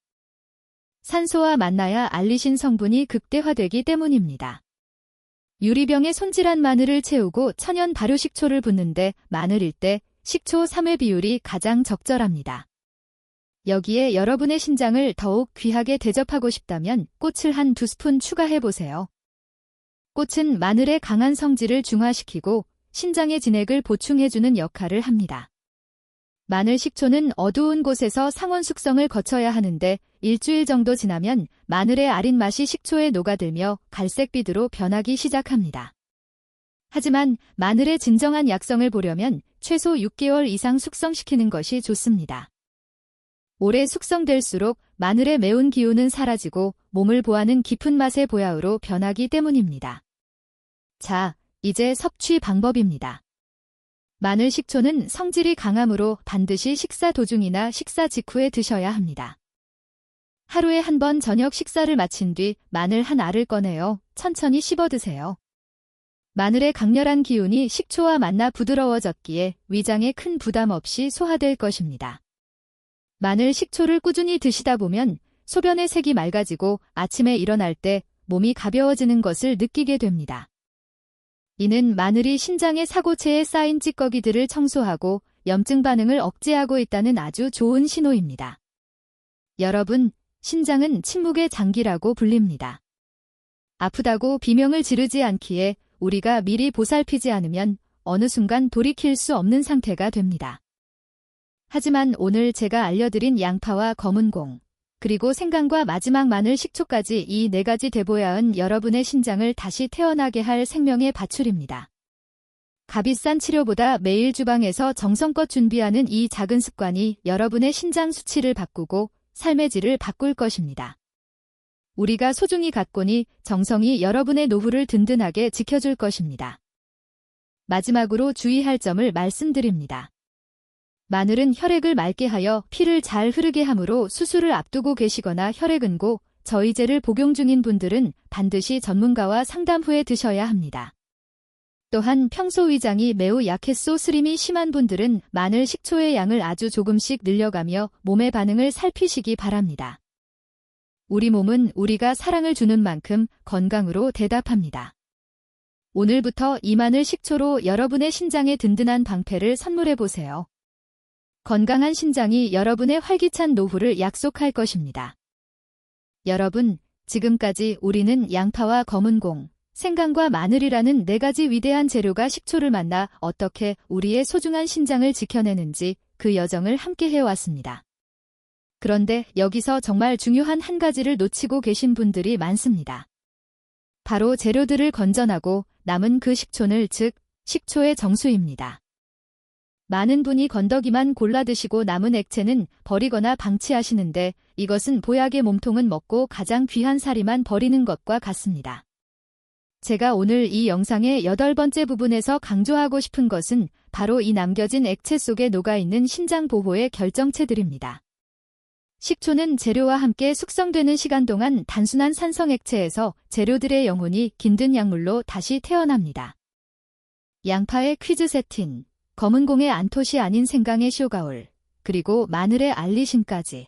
산소와 만나야 알리신 성분이 극대화되기 때문입니다. 유리병에 손질한 마늘을 채우고 천연 발효식초를 붓는데 마늘일 때 식초 3회 비율이 가장 적절합니다. 여기에 여러분의 신장을 더욱 귀하게 대접하고 싶다면 꽃을 한 2스푼 추가해보세요. 꽃은 마늘의 강한 성질을 중화시키고 신장의 진액을 보충해주는 역할을 합니다. 마늘 식초는 어두운 곳에서 상온 숙성을 거쳐야 하는데 일주일 정도 지나면 마늘의 아린 맛이 식초에 녹아들며 갈색빛으로 변하기 시작합니다. 하지만 마늘의 진정한 약성을 보려면 최소 6개월 이상 숙성시키는 것이 좋습니다. 오래 숙성될수록 마늘의 매운 기운은 사라지고 몸을 보하는 깊은 맛의 보야흐로 변하기 때문입니다. 자, 이제 섭취 방법입니다. 마늘 식초는 성질이 강하므로 반드시 식사 도중이나 식사 직후에 드셔야 합니다. 하루에 한 번 저녁 식사를 마친 뒤 마늘 한 알을 꺼내어 천천히 씹어 드세요. 마늘의 강렬한 기운이 식초와 만나 부드러워졌기에 위장에 큰 부담 없이 소화될 것입니다. 마늘 식초를 꾸준히 드시다 보면 소변의 색이 맑아지고 아침에 일어날 때 몸이 가벼워지는 것을 느끼게 됩니다. 이는 마늘이 신장의 사고체에 쌓인 찌꺼기들을 청소하고 염증 반응을 억제하고 있다는 아주 좋은 신호입니다. 여러분, 신장은 침묵의 장기라고 불립니다. 아프다고 비명을 지르지 않기에 우리가 미리 보살피지 않으면 어느 순간 돌이킬 수 없는 상태가 됩니다. 하지만 오늘 제가 알려드린 양파와 검은공, 그리고 생강과 마지막 마늘 식초까지 이 4가지 대보야은 여러분의 신장을 다시 태어나게 할 생명의 밧줄입니다. 값비싼 치료보다 매일 주방에서 정성껏 준비하는 이 작은 습관이 여러분의 신장 수치를 바꾸고 삶의 질을 바꿀 것입니다. 우리가 소중히 갖고니 정성이 여러분의 노후를 든든하게 지켜줄 것입니다. 마지막으로 주의할 점을 말씀드립니다. 마늘은 혈액을 맑게 하여 피를 잘 흐르게 하므로 수술을 앞두고 계시거나 혈액은고, 저희제를 복용 중인 분들은 반드시 전문가와 상담 후에 드셔야 합니다. 또한 평소 위장이 매우 약해서 쓰림이 심한 분들은 마늘 식초의 양을 아주 조금씩 늘려가며 몸의 반응을 살피시기 바랍니다. 우리 몸은 우리가 사랑을 주는 만큼 건강으로 대답합니다. 오늘부터 이 마늘 식초로 여러분의 신장에 든든한 방패를 선물해보세요. 건강한 신장이 여러분의 활기찬 노후를 약속할 것입니다. 여러분, 지금까지 우리는 양파와 검은공, 생강과 마늘이라는 4가지 위대한 재료가 식초를 만나 어떻게 우리의 소중한 신장을 지켜내는지 그 여정을 함께 해왔습니다. 그런데 여기서 정말 중요한 한 가지를 놓치고 계신 분들이 많습니다. 바로 재료들을 건져나고 남은 그 식초늘, 즉 식초의 정수입니다. 많은 분이 건더기만 골라 드시고 남은 액체는 버리거나 방치하시는데 이것은 보약의 몸통은 먹고 가장 귀한 사리만 버리는 것과 같습니다. 제가 오늘 이 영상의 8번째 부분에서 강조하고 싶은 것은 바로 이 남겨진 액체 속에 녹아있는 신장 보호의 결정체들입니다. 식초는 재료와 함께 숙성되는 시간 동안 단순한 산성액체에서 재료들의 영혼이 깃든 약물로 다시 태어납니다. 양파의 퀴즈세틴, 검은공의 안토시 아닌 생강의 쇼가올, 그리고 마늘의 알리신까지.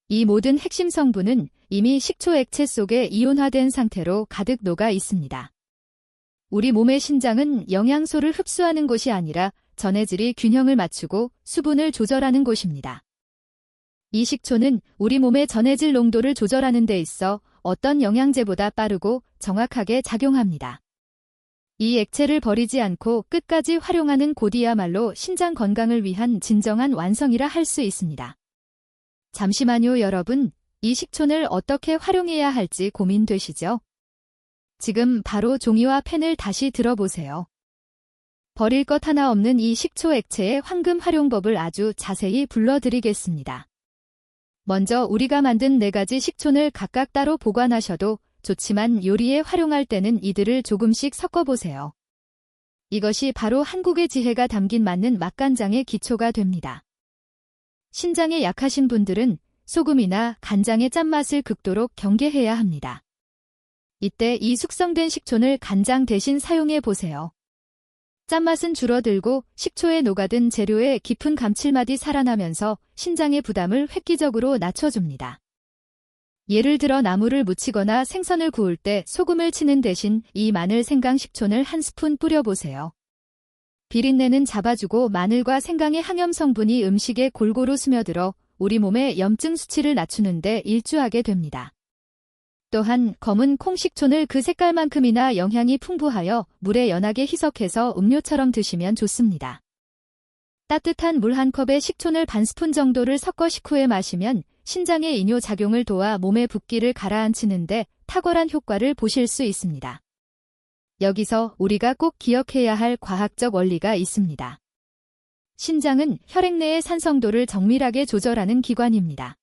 이 모든 핵심 성분은 이미 식초 액체 속에 이온화된 상태로 가득 녹아 있습니다. 우리 몸의 신장은 영양소를 흡수하는 곳이 아니라 전해질이 균형을 맞추고 수분을 조절하는 곳입니다. 이 식초는 우리 몸의 전해질 농도를 조절하는 데 있어 어떤 영양제보다 빠르고 정확하게 작용합니다. 이 액체를 버리지 않고 끝까지 활용하는 곳이야말로 신장 건강을 위한 진정한 완성이라 할 수 있습니다. 잠시만요, 여러분. 이 식초를 어떻게 활용해야 할지 고민되시죠? 지금 바로 종이와 펜을 다시 들어보세요. 버릴 것 하나 없는 이 식초 액체의 황금 활용법을 아주 자세히 불러드리겠습니다. 먼저 우리가 만든 4가지 식초를 각각 따로 보관하셔도 좋지만 요리에 활용할 때는 이들을 조금씩 섞어보세요. 이것이 바로 한국의 지혜가 담긴 맞는 맛간장의 기초가 됩니다. 신장에 약하신 분들은 소금이나 간장의 짠맛을 극도로 경계해야 합니다. 이때 이 숙성된 식초를 간장 대신 사용해 보세요. 짠맛은 줄어들고 식초에 녹아든 재료의 깊은 감칠맛이 살아나면서 신장의 부담을 획기적으로 낮춰줍니다. 예를 들어 나물을 무치거나 생선을 구울 때 소금을 치는 대신 이 마늘 생강 식초를 한 스푼 뿌려보세요. 비린내는 잡아주고 마늘과 생강의 항염 성분이 음식에 골고루 스며들어 우리 몸의 염증 수치를 낮추는 데 일조하게 됩니다. 또한 검은 콩 식초를 그 색깔만큼이나 영양이 풍부하여 물에 연하게 희석해서 음료처럼 드시면 좋습니다. 따뜻한 물 한 컵에 식초를 반 스푼 정도를 섞어 식후에 마시면 신장의 이뇨작용을 도와 몸의 붓기를 가라앉히는데 탁월한 효과를 보실 수 있습니다. 여기서 우리가 꼭 기억해야 할 과학적 원리가 있습니다. 신장은 혈액 내의 산성도를 정밀하게 조절하는 기관입니다.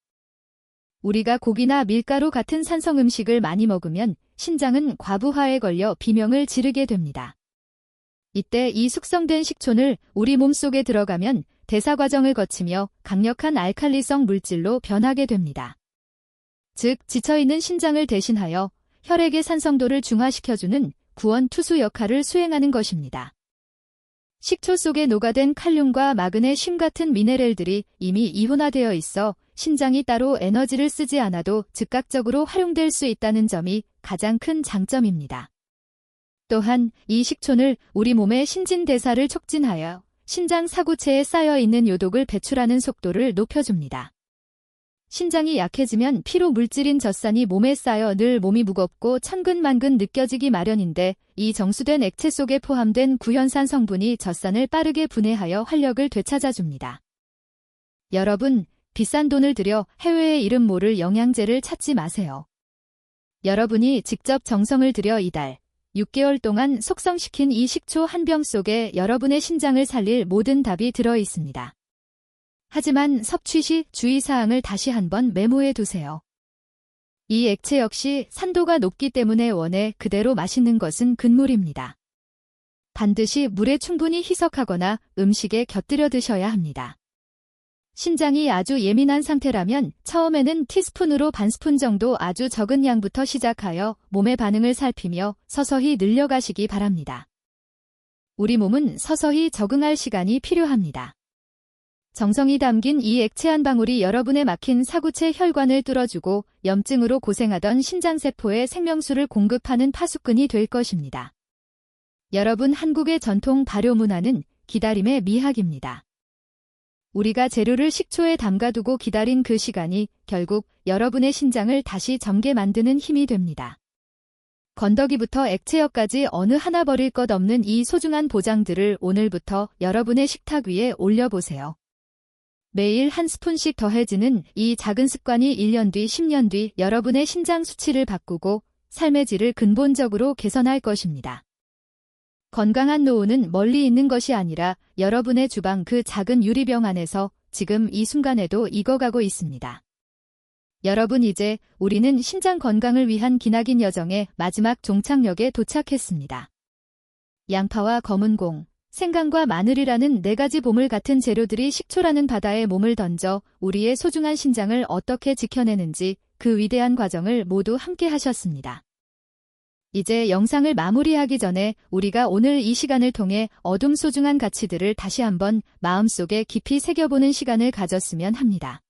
우리가 고기나 밀가루 같은 산성 음식을 많이 먹으면 신장은 과부하에 걸려 비명을 지르게 됩니다. 이때 이 숙성된 식초를 우리 몸속에 들어가면 대사 과정을 거치며 강력한 알칼리성 물질로 변하게 됩니다. 즉, 지쳐있는 신장을 대신하여 혈액의 산성도를 중화시켜주는 구원투수 역할을 수행하는 것입니다. 식초 속에 녹아든 칼륨과 마그네슘 같은 미네랄들이 이미 이온화되어 있어 신장이 따로 에너지를 쓰지 않아도 즉각적으로 활용될 수 있다는 점이 가장 큰 장점입니다. 또한 이 식초를 우리 몸의 신진대사를 촉진하여 신장 사구체에 쌓여있는 요독을 배출하는 속도를 높여줍니다. 신장이 약해지면 피로 물질인 젖산이 몸에 쌓여 늘 몸이 무겁고 천근만근 느껴지기 마련인데 이 정수된 액체 속에 포함된 구연산 성분이 젖산을 빠르게 분해하여 활력을 되찾아줍니다. 여러분, 비싼 돈을 들여 해외에 이름 모를 영양제를 찾지 마세요. 여러분이 직접 정성을 들여 이달, 6개월 동안 숙성시킨 이 식초 한 병 속에 여러분의 신장을 살릴 모든 답이 들어 있습니다. 하지만 섭취 시 주의사항을 다시 한번 메모해 두세요. 이 액체 역시 산도가 높기 때문에 원에 그대로 마시는 것은 금물입니다. 반드시 물에 충분히 희석하거나 음식에 곁들여 드셔야 합니다. 신장이 아주 예민한 상태라면 처음에는 티스푼으로 반 스푼 정도 아주 적은 양부터 시작하여 몸의 반응을 살피며 서서히 늘려가시기 바랍니다. 우리 몸은 서서히 적응할 시간이 필요합니다. 정성이 담긴 이 액체 한 방울이 여러분의 막힌 사구체 혈관을 뚫어주고 염증으로 고생하던 신장세포에 생명수를 공급하는 파수꾼이 될 것입니다. 여러분, 한국의 전통 발효 문화는 기다림의 미학입니다. 우리가 재료를 식초에 담가두고 기다린 그 시간이 결국 여러분의 신장을 다시 젊게 만드는 힘이 됩니다. 건더기부터 액체역까지 어느 하나 버릴 것 없는 이 소중한 보장들을 오늘부터 여러분의 식탁 위에 올려보세요. 매일 한 스푼씩 더해지는 이 작은 습관이 1년 뒤, 10년 뒤 여러분의 신장 수치를 바꾸고 삶의 질을 근본적으로 개선할 것입니다. 건강한 노후는 멀리 있는 것이 아니라 여러분의 주방 그 작은 유리병 안에서 지금 이 순간에도 익어가고 있습니다. 여러분, 이제 우리는 신장 건강을 위한 기나긴 여정의 마지막 종착역에 도착했습니다. 양파와 검은공, 생강과 마늘이라는 4가지 보물 같은 재료들이 식초라는 바다에 몸을 던져 우리의 소중한 신장을 어떻게 지켜내는지 그 위대한 과정을 모두 함께 하셨습니다. 이제 영상을 마무리하기 전에 우리가 오늘 이 시간을 통해 어둠 소중한 가치들을 다시 한번 마음속에 깊이 새겨보는 시간을 가졌으면 합니다.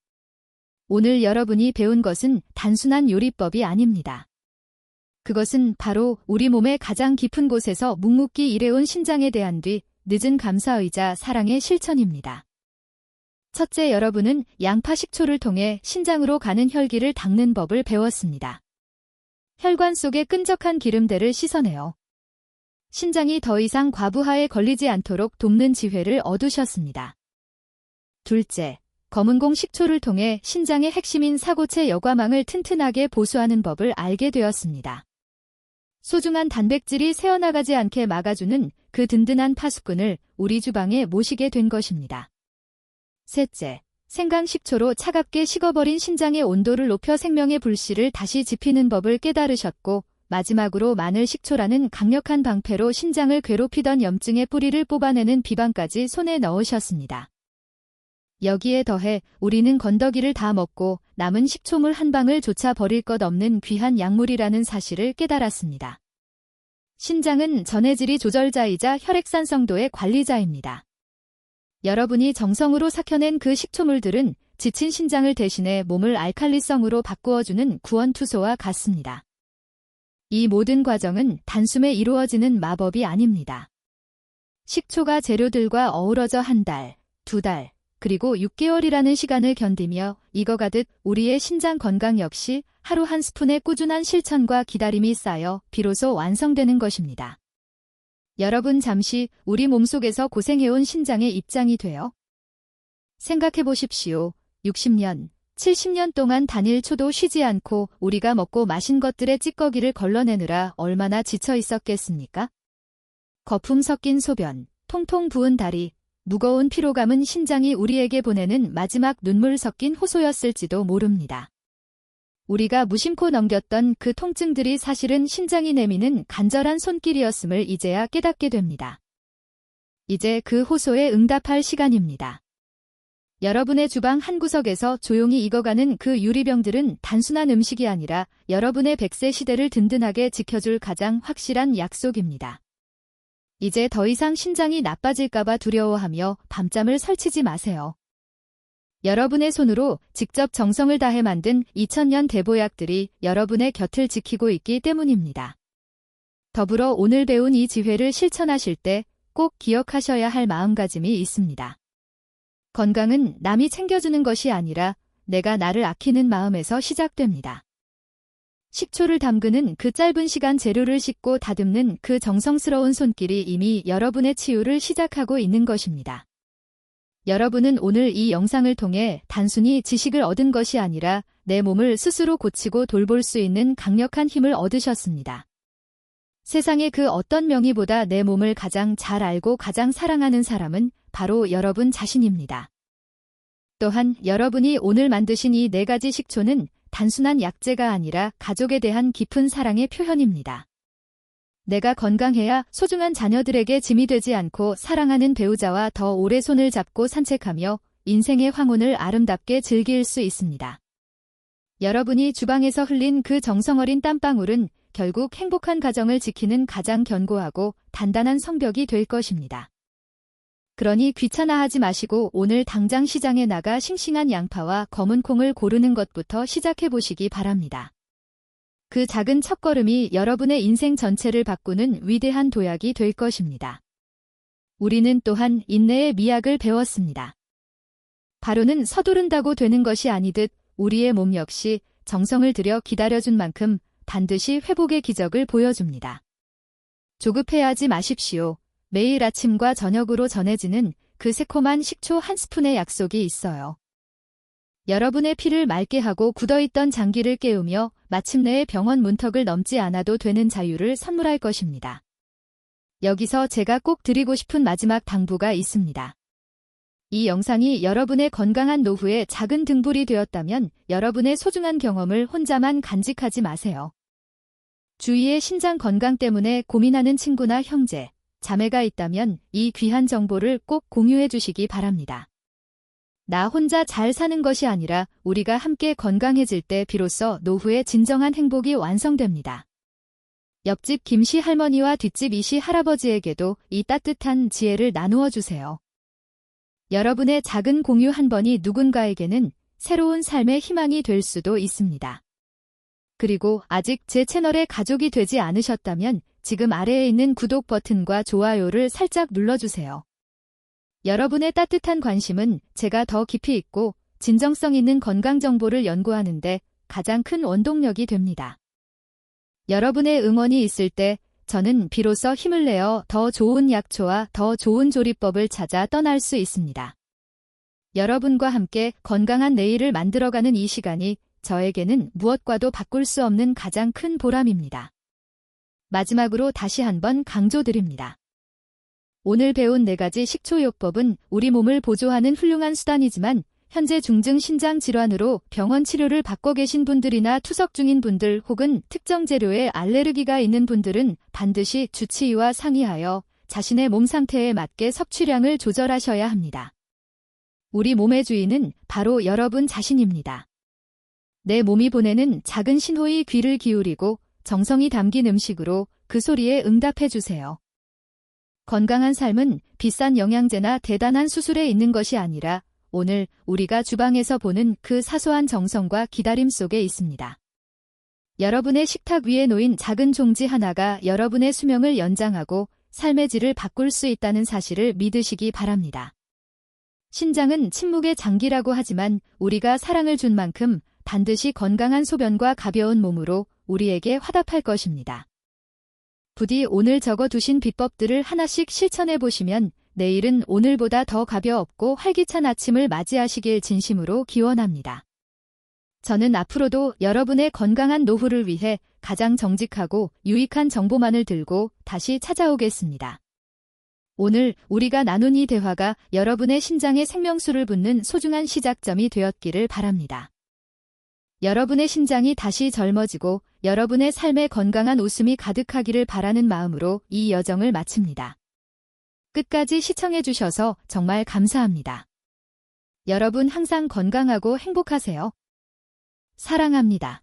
오늘 여러분이 배운 것은 단순한 요리법이 아닙니다. 그것은 바로 우리 몸의 가장 깊은 곳에서 묵묵히 일해온 신장에 대한 늦은 감사의자 사랑의 실천입니다. 첫째, 여러분은 양파 식초를 통해 신장으로 가는 혈기를 닦는 법을 배웠습니다. 혈관 속의 끈적한 기름들을 씻어내어 신장이 더 이상 과부하에 걸리지 않도록 돕는 지혜를 얻으셨습니다. 둘째, 검은공 식초를 통해 신장의 핵심인 사고체 여과망을 튼튼하게 보수하는 법을 알게 되었습니다. 소중한 단백질이 새어나가지 않게 막아주는 그 든든한 파수꾼을 우리 주방에 모시게 된 것입니다. 셋째, 생강 식초로 차갑게 식어버린 신장의 온도를 높여 생명의 불씨를 다시 지피는 법을 깨달으셨고, 마지막으로 마늘 식초라는 강력한 방패로 신장을 괴롭히던 염증의 뿌리를 뽑아내는 비방까지 손에 넣으셨습니다. 여기에 더해 우리는 건더기를 다 먹고 남은 식초물 한 방울조차 버릴 것 없는 귀한 약물이라는 사실을 깨달았습니다. 신장은 전해질이 조절자이자 혈액산성도의 관리자입니다. 여러분이 정성으로 삭혀낸 그 식초물들은 지친 신장을 대신해 몸을 알칼리성으로 바꾸어주는 구원투소와 같습니다. 이 모든 과정은 단숨에 이루어지는 마법이 아닙니다. 식초가 재료들과 어우러져 1달, 2달, 그리고 6개월이라는 시간을 견디며 익어가듯 우리의 신장 건강 역시 하루 한 스푼의 꾸준한 실천과 기다림이 쌓여 비로소 완성되는 것입니다. 여러분, 잠시 우리 몸속에서 고생해온 신장의 입장이 되어 생각해 보십시오. 60년, 70년 동안 단일 초도 쉬지 않고 우리가 먹고 마신 것들의 찌꺼기를 걸러내느라 얼마나 지쳐 있었겠습니까? 거품 섞인 소변, 통통 부은 다리, 무거운 피로감은 신장이 우리에게 보내는 마지막 눈물 섞인 호소였을지도 모릅니다. 우리가 무심코 넘겼던 그 통증들이 사실은 신장이 내미는 간절한 손길이었음을 이제야 깨닫게 됩니다. 이제 그 호소에 응답할 시간입니다. 여러분의 주방 한 구석에서 조용히 익어가는 그 유리병들은 단순한 음식이 아니라 여러분의 100세 시대를 든든하게 지켜줄 가장 확실한 약속입니다. 이제 더 이상 신장이 나빠질까봐 두려워하며 밤잠을 설치지 마세요. 여러분의 손으로 직접 정성을 다해 만든 2000년 대보약들이 여러분의 곁을 지키고 있기 때문입니다. 더불어 오늘 배운 이 지혜를 실천하실 때 꼭 기억하셔야 할 마음가짐이 있습니다. 건강은 남이 챙겨주는 것이 아니라 내가 나를 아끼는 마음에서 시작됩니다. 식초를 담그는 그 짧은 시간 재료를 씻고 다듬는 그 정성스러운 손길이 이미 여러분의 치유를 시작하고 있는 것입니다. 여러분은 오늘 이 영상을 통해 단순히 지식을 얻은 것이 아니라 내 몸을 스스로 고치고 돌볼 수 있는 강력한 힘을 얻으셨습니다. 세상의 그 어떤 명의보다 내 몸을 가장 잘 알고 가장 사랑하는 사람은 바로 여러분 자신입니다. 또한 여러분이 오늘 만드신 이 4가지 식초는 단순한 약재가 아니라 가족에 대한 깊은 사랑의 표현입니다. 내가 건강해야 소중한 자녀들에게 짐이 되지 않고 사랑하는 배우자와 더 오래 손을 잡고 산책하며 인생의 황혼을 아름답게 즐길 수 있습니다. 여러분이 주방에서 흘린 그 정성어린 땀방울은 결국 행복한 가정을 지키는 가장 견고하고 단단한 성벽이 될 것입니다. 그러니 귀찮아하지 마시고 오늘 당장 시장에 나가 싱싱한 양파와 검은 콩을 고르는 것부터 시작해 보시기 바랍니다. 그 작은 첫걸음이 여러분의 인생 전체를 바꾸는 위대한 도약이 될 것입니다. 우리는 또한 인내의 미학을 배웠습니다. 바로는 서두른다고 되는 것이 아니듯 우리의 몸 역시 정성을 들여 기다려준 만큼 반드시 회복의 기적을 보여줍니다. 조급해하지 마십시오. 매일 아침과 저녁으로 전해지는 그 새콤한 식초 한 스푼의 약속이 있어요. 여러분의 피를 맑게 하고 굳어있던 장기를 깨우며 마침내 병원 문턱을 넘지 않아도 되는 자유를 선물할 것입니다. 여기서 제가 꼭 드리고 싶은 마지막 당부가 있습니다. 이 영상이 여러분의 건강한 노후의 작은 등불이 되었다면 여러분의 소중한 경험을 혼자만 간직하지 마세요. 주위의 신장 건강 때문에 고민하는 친구나 형제, 자매가 있다면 이 귀한 정보를 꼭 공유해 주시기 바랍니다. 나 혼자 잘 사는 것이 아니라 우리가 함께 건강해질 때 비로소 노후의 진정한 행복이 완성됩니다. 옆집 김씨 할머니와 뒷집 이씨 할아버지에게도 이 따뜻한 지혜를 나누어 주세요. 여러분의 작은 공유 한 번이 누군가에게는 새로운 삶의 희망이 될 수도 있습니다. 그리고 아직 제 채널에 가족이 되지 않으셨다면 지금 아래에 있는 구독 버튼과 좋아요를 살짝 눌러주세요. 여러분의 따뜻한 관심은 제가 더 깊이 있고 진정성 있는 건강 정보를 연구하는데 가장 큰 원동력이 됩니다. 여러분의 응원이 있을 때 저는 비로소 힘을 내어 더 좋은 약초와 더 좋은 조리법을 찾아 떠날 수 있습니다. 여러분과 함께 건강한 내일을 만들어가는 이 시간이 저에게는 무엇과도 바꿀 수 없는 가장 큰 보람입니다. 마지막으로 다시 한번 강조드립니다. 오늘 배운 4가지 식초요법은 우리 몸을 보조하는 훌륭한 수단이지만 현재 중증 신장 질환으로 병원 치료를 받고 계신 분들이나 투석 중인 분들 혹은 특정 재료에 알레르기가 있는 분들은 반드시 주치의와 상의하여 자신의 몸 상태에 맞게 섭취량을 조절하셔야 합니다. 우리 몸의 주인은 바로 여러분 자신입니다. 내 몸이 보내는 작은 신호의 귀를 기울이고 정성이 담긴 음식으로 그 소리에 응답해 주세요. 건강한 삶은 비싼 영양제나 대단한 수술에 있는 것이 아니라 오늘 우리가 주방에서 보는 그 사소한 정성과 기다림 속에 있습니다. 여러분의 식탁 위에 놓인 작은 종지 하나가 여러분의 수명을 연장하고 삶의 질을 바꿀 수 있다는 사실을 믿으시기 바랍니다. 신장은 침묵의 장기라고 하지만 우리가 사랑을 준 만큼 반드시 건강한 소변과 가벼운 몸으로 우리에게 화답할 것입니다. 부디 오늘 적어두신 비법들을 하나씩 실천해 보시면 내일은 오늘보다 더 가벼웠고 활기찬 아침을 맞이하시길 진심으로 기원합니다. 저는 앞으로도 여러분의 건강한 노후를 위해 가장 정직하고 유익한 정보만을 들고 다시 찾아오겠습니다. 오늘 우리가 나눈 이 대화가 여러분의 심장에 생명수를 붓는 소중한 시작점이 되었기를 바랍니다. 여러분의 심장이 다시 젊어지고 여러분의 삶에 건강한 웃음이 가득하기를 바라는 마음으로 이 여정을 마칩니다. 끝까지 시청해주셔서 정말 감사합니다. 여러분 항상 건강하고 행복하세요. 사랑합니다.